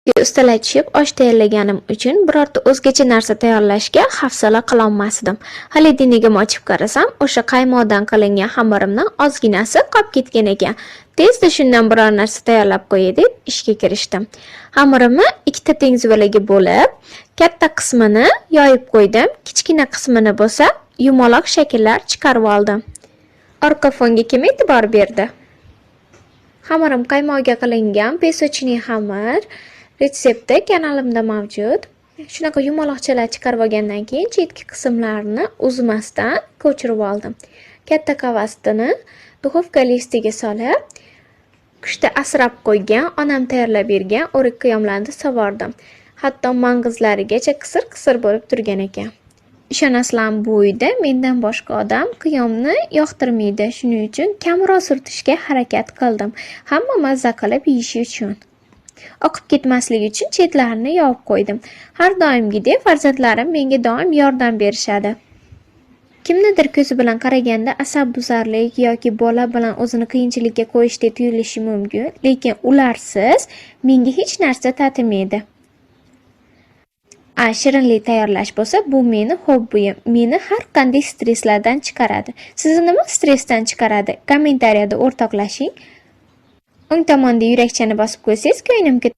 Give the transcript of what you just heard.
Ustalashib osh tayyorlaganim uchun birorta o'zgacha narsa tayyorlashga hafsala qilolmasdim. Xolodilnigimni ochib qarasam, o'sha qaymoqdan qilingan xamirimning ozginasi qolib ketgan ekan. Tezda shundan biror narsa tayyorlab qo'yay deb ishga kirishdim. Xamirimni ikkita teng zuvalaga bo'lib, katta qismini yoyib qo'ydim, kichkina qismini bo'lsa yumaloq shakllar chiqarib oldim. Orqa fonga kim e'tibor berdi? Xamirim qaymoqga qilingan pesочный xamir retsepti kanalimda mavjud. Shunaqa yumaloqchalar chiqarib olgandan keyin chetki qismlarini uzmasdan ko'chirib oldim. Katta qavasini duxovka listiga solib, qishda asrab qo'ygan, onam tayyorlab bergan o'rik qiyomlarni savordim. Hatto mang'izlarigacha qisir-qisir bo'lib turgan ekan. Ishonasizlarmi, bu uyda mendan boshqa odam qiyomni yoqtirmaydi. Shuning uchun kamroq surtishga harakat qildim. Hamma mazza qilib yeyishi uchun. Oqib ketmasligi uchun chetlarini yopib qo'ydim. Har doimgidek farzandlarim menga doim yordam berishadi. Kimnidir ko'zi bilan qaraganda asabbuzarlik yoki bola bilan o'zini qiyinchilikka qo'yishdek tuyulishi mumkin, lekin ularsiz menga hech narsa tatimaydi. Shirinlik tayyorlash bo'lsa, bu meni hobbiyim. Meni har qanday stresslardan chiqaradi. Sizni nima stressdan chiqaradi? Kommentariyada o'rtoqlashing. O'ng tomonda yurakchani bosib qo'ysangiz, ko'nglimga